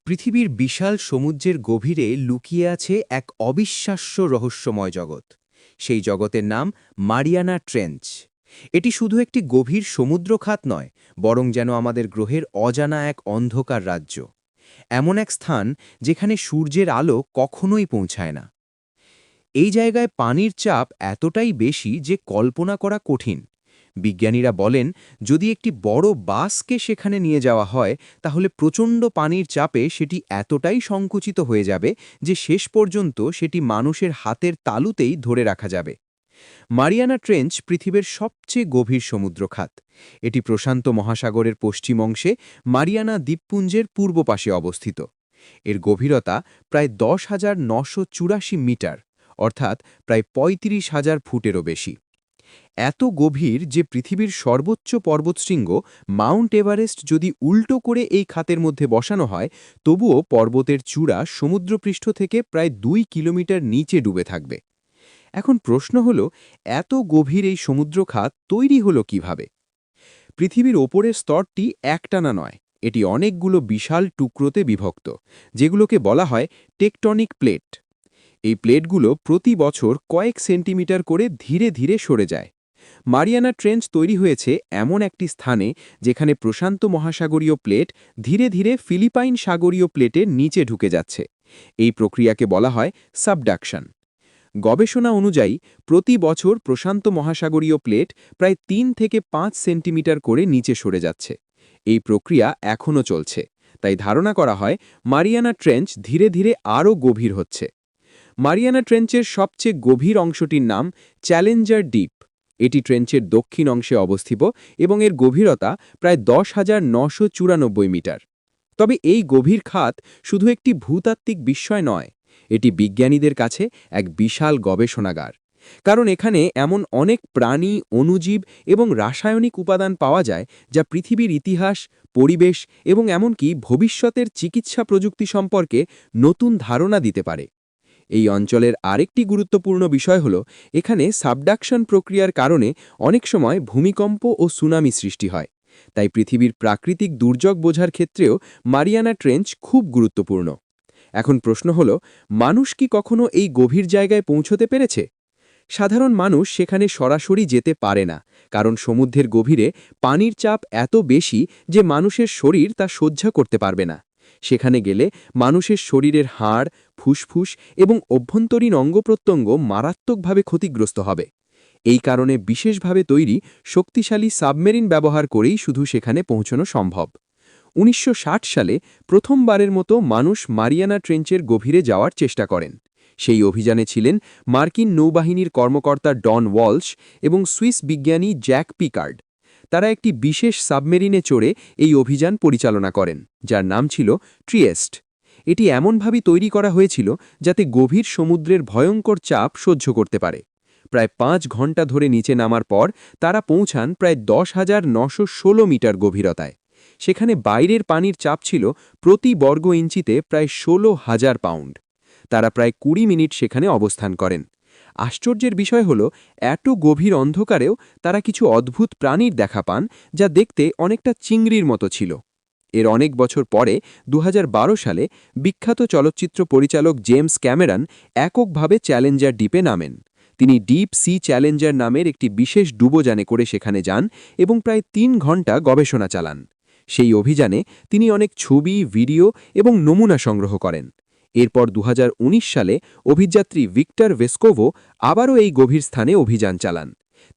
পৃথিবীর বিশাল সমুদ্রের গভীরে লুকিয়ে আছে এক অবিশ্বাস্য রহস্যময় জগৎ। সেই জগতের নাম মারিয়ানা ট্রেঞ্চ। এটি শুধু একটি গভীর সমুদ্রখাত নয়, বরং যেন আমাদের গ্রহের অজানা এক অন্ধকার রাজ্য। এমন এক স্থান যেখানে সূর্যের আলো কখনোই পৌঁছায় না। এই জায়গায় পানির চাপ এতটাই বেশি যে কল্পনা করা কঠিন। বিজ্ঞানীরা বলেন, যদি একটি বড় বাসকে সেখানে নিয়ে যাওয়া হয়, তাহলে প্রচণ্ড পানির চাপে সেটি এতটাই সংকুচিত হয়ে যাবে যে শেষ পর্যন্ত সেটি মানুষের হাতের তালুতেই ধরে রাখা যাবে। মারিয়ানা ট্রেঞ্চ পৃথিবীর সবচেয়ে গভীর সমুদ্রখাত। এটি প্রশান্ত মহাসাগরের পশ্চিম অংশে মারিয়ানা দ্বীপপুঞ্জের পূর্ব পাশে অবস্থিত। এর গভীরতা প্রায় 10,984 মিটার, অর্থাৎ প্রায় 35,000 ফুটেরও বেশি। এত গভীর যে পৃথিবীর সর্বোচ্চ পর্বতশৃঙ্গ মাউন্ট এভারেস্ট যদি উল্টো করে এই খাতের মধ্যে বসানো হয়, তবুও পর্বতের চূড়া সমুদ্রপৃষ্ঠ থেকে প্রায় 2 কিলোমিটার নিচে ডুবে থাকবে। এখন প্রশ্ন হল, এত গভীর এই সমুদ্রখাত তৈরি হলো কিভাবে? পৃথিবীর ওপরের স্তরটি একটানা নয়, এটি অনেকগুলো বিশাল টুকরোতে বিভক্ত, যেগুলোকে বলা হয় টেকটনিক প্লেট। এই প্লেটগুলো প্রতি বছর কয়েক সেন্টিমিটার করে ধীরে ধীরে সরে যায়। মারিয়ানা ট্রেঞ্চ তৈরি হয়েছে এমন একটি স্থানে যেখানে প্রশান্ত মহাসাগরীয় প্লেট ধীরে ধীরে ফিলিপাইন সাগরীয় প্লেটের নিচে ঢুকে যাচ্ছে। এই প্রক্রিয়াকে বলা হয় সাবডাকশন। গবেষণা অনুযায়ী প্রতি বছর প্রশান্ত মহাসাগরীয় প্লেট প্রায় 3 থেকে 5 সেন্টিমিটার করে নিচে সরে যাচ্ছে। এই প্রক্রিয়া এখনও চলছে, তাই ধারণা করা হয় মারিয়ানা ট্রেঞ্চ ধীরে ধীরে আরও গভীর হচ্ছে। মারিয়ানা ট্রেঞ্চের সবচেয়ে গভীর অংশটির নাম চ্যালেঞ্জার ডিপ। এটি ট্রেঞ্চের দক্ষিণ অংশে অবস্থিত এবং এর গভীরতা প্রায় 10,994 মিটার। তবে এই গভীর খাত শুধু একটি ভূতাত্ত্বিক বিস্ময় নয়, এটি বিজ্ঞানীদের কাছে এক বিশাল গবেষণাগার। কারণ এখানে এমন অনেক প্রাণী, অণুজীব এবং রাসায়নিক উপাদান পাওয়া যায় যা পৃথিবীর ইতিহাস, পরিবেশ এবং এমনকি ভবিষ্যতের চিকিৎসা প্রযুক্তি সম্পর্কে নতুন ধারণা দিতে পারে। এই অঞ্চলের আরেকটি গুরুত্বপূর্ণ বিষয় হল, এখানে সাবডাকশন প্রক্রিয়ার কারণে অনেক সময় ভূমিকম্প ও সুনামি সৃষ্টি হয়। তাই পৃথিবীর প্রাকৃতিক দুর্যোগ বোঝার ক্ষেত্রেও মারিয়ানা ট্রেঞ্চ খুব গুরুত্বপূর্ণ। এখন প্রশ্ন হল, মানুষ কি কখনো এই গভীর জায়গায় পৌঁছতে পেরেছে? সাধারণ মানুষ সেখানে সরাসরি যেতে পারে না, কারণ সমুদ্রের গভীরে পানির চাপ এত বেশি যে মানুষের শরীর তা সহ্য করতে পারবে না। সেখানে গেলে মানুষের শরীরের হাড়, ফুসফুস এবং অভ্যন্তরীণ অঙ্গপ্রত্যঙ্গ মারাত্মকভাবে ক্ষতিগ্রস্ত হবে। এই কারণে বিশেষভাবে তৈরি শক্তিশালী সাবমেরিন ব্যবহার করেই শুধু সেখানে পৌঁছানো সম্ভব। 1960 সালে প্রথমবারের মতো মানুষ মারিয়ানা ট্রেঞ্চের গভীরে যাওয়ার চেষ্টা করেন। সেই অভিযানে ছিলেন মার্কিন নৌবাহিনীর কর্মকর্তা ডন ওয়ালশ এবং সুইস বিজ্ঞানী জ্যাক পিকার্ড। তারা একটি বিশেষ সাবমেরিনে চড়ে এই অভিযান পরিচালনা করেন, যার নাম ছিল ট্রিয়েস্ট। এটি এমনভাবে তৈরি করা হয়েছিল যাতে গভীর সমুদ্রের ভয়ঙ্কর চাপ সহ্য করতে পারে। প্রায় 5 ঘন্টা ধরে নিচে নামার পর তারা পৌঁছান প্রায় 10,916 মিটার গভীরতায়। সেখানে বাইরের পানির চাপ ছিল প্রতি বর্গ ইঞ্চিতে প্রায় 16,000 পাউন্ড। তারা প্রায় 20 মিনিট সেখানে অবস্থান করেন। আশ্চর্যের বিষয় হল, এত গভীর অন্ধকারেও তারা কিছু অদ্ভুত প্রাণীর দেখা পান, যা দেখতে অনেকটা চিংড়ির মতো ছিল। এর অনেক বছর পরে 2012 সালে বিখ্যাত চলচ্চিত্র পরিচালক জেমস ক্যামেরন এককভাবে চ্যালেঞ্জার দ্বীপে নামেন। তিনি ডিপ সি চ্যালেঞ্জার নামের একটি বিশেষ ডুবোযানে করে সেখানে যান এবং প্রায় 3 ঘন্টা গবেষণা চালান। সেই অভিযানে তিনি অনেক ছবি, ভিডিও এবং নমুনা সংগ্রহ করেন। এরপর 2019 সালে অভিযাত্রী ভিক্টর ভেস্কোভো আবারও এই গভীর স্থানে অভিযান চালান।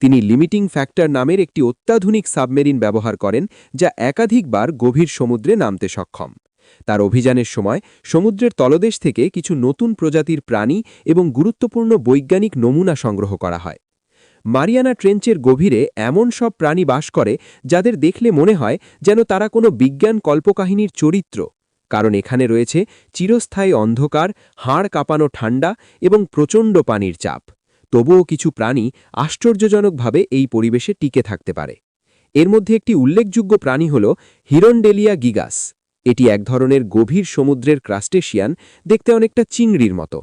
তিনি লিমিটিং ফ্যাক্টর নামের একটি অত্যাধুনিক সাবমেরিন ব্যবহার করেন, যা একাধিকবার গভীর সমুদ্রে নামতে সক্ষম। তার অভিযানের সময় সমুদ্রের তলদেশ থেকে কিছু নতুন প্রজাতির প্রাণী এবং গুরুত্বপূর্ণ বৈজ্ঞানিক নমুনা সংগ্রহ করা হয়। মারিয়ানা ট্রেঞ্চের গভীরে এমন সব প্রাণী বাস করে যাদের দেখলে মনে হয় যেন তারা কোনো বিজ্ঞান কল্পকাহিনীর চরিত্র, কারণ এখানে রয়েছে চিরস্থায়ী অন্ধকার, হাড় কাঁপানো ঠান্ডা এবং প্রচণ্ড পানির চাপ। তবুও কিছু প্রাণী আশ্চর্যজনকভাবে এই পরিবেশে টিকে থাকতে পারে। এর মধ্যে একটি উল্লেখযোগ্য প্রাণী হল হিরন্ডেলিয়া গিগাস। এটি এক ধরনের গভীর সমুদ্রের ক্রাস্টেশিয়ান, দেখতে অনেকটা চিংড়ির মতো।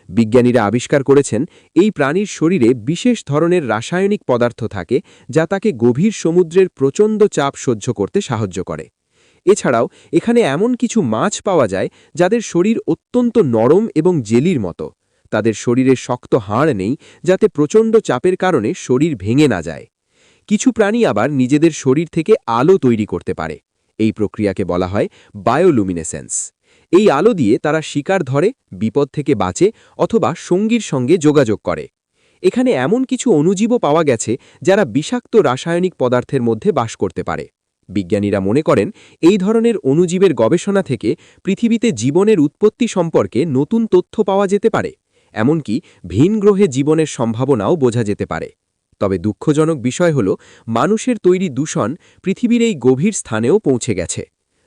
বিজ্ঞানীরা আবিষ্কার করেছেন এই প্রাণীর শরীরে বিশেষ ধরনের রাসায়নিক পদার্থ থাকে, যা তাকে গভীর সমুদ্রের প্রচণ্ড চাপ সহ্য করতে সাহায্য করে। এছাড়াও এখানে এমন কিছু মাছ পাওয়া যায় যাদের শরীর অত্যন্ত নরম এবং জেলির মতো। তাদের শরীরে শক্ত হাড় নেই, যাতে প্রচণ্ড চাপের কারণে শরীর ভেঙে না যায়। কিছু প্রাণী আবার নিজেদের শরীর থেকে আলো তৈরি করতে পারে। এই প্রক্রিয়াকে বলা হয় বায়োলুমিনেসেন্স। এই আলো দিয়ে তারা শিকার ধরে, বিপদ থেকে বাঁচে অথবা সঙ্গীর সঙ্গে যোগাযোগ করে। এখানে এমন কিছু অণুজীবও পাওয়া গেছে যারা বিষাক্ত রাসায়নিক পদার্থের মধ্যে বাস করতে পারে। বিজ্ঞানীরা মনে করেন এই ধরনের অণুজীবের গবেষণা থেকে পৃথিবীতে জীবনের উৎপত্তি সম্পর্কে নতুন তথ্য পাওয়া যেতে পারে। এমনকি ভিন গ্রহে জীবনের সম্ভাবনাও বোঝা যেতে পারে। তবে দুঃখজনক বিষয় হল, মানুষের তৈরি দূষণ পৃথিবীর এই গভীর স্থানেও পৌঁছে গেছে।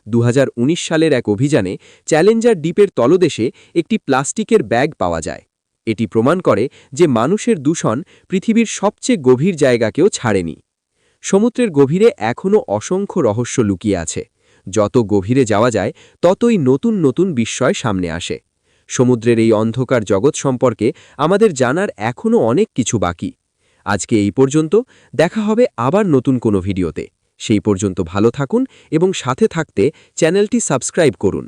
2019 সালের এক অভিযানে চ্যালেঞ্জার দ্বীপের তলদেশে একটি প্লাস্টিকের ব্যাগ পাওয়া যায়। এটি প্রমাণ করে যে মানুষের দূষণ পৃথিবীর সবচেয়ে গভীর জায়গাকেও ছাড়েনি। সমুদ্রের গভীরে এখনও অসংখ্য রহস্য লুকিয়ে আছে। যত গভীরে যাওয়া যায় ততই নতুন নতুন বিস্ময় সামনে আসে। সমুদ্রের এই অন্ধকার জগৎ সম্পর্কে আমাদের জানার এখনও অনেক কিছু বাকি। আজকে এই পর্যন্ত, দেখা হবে আবার নতুন কোনো ভিডিওতে। সেই পর্যন্ত ভালো থাকুন এবং সাথে থাকতে চ্যানেলটি সাবস্ক্রাইব করুন।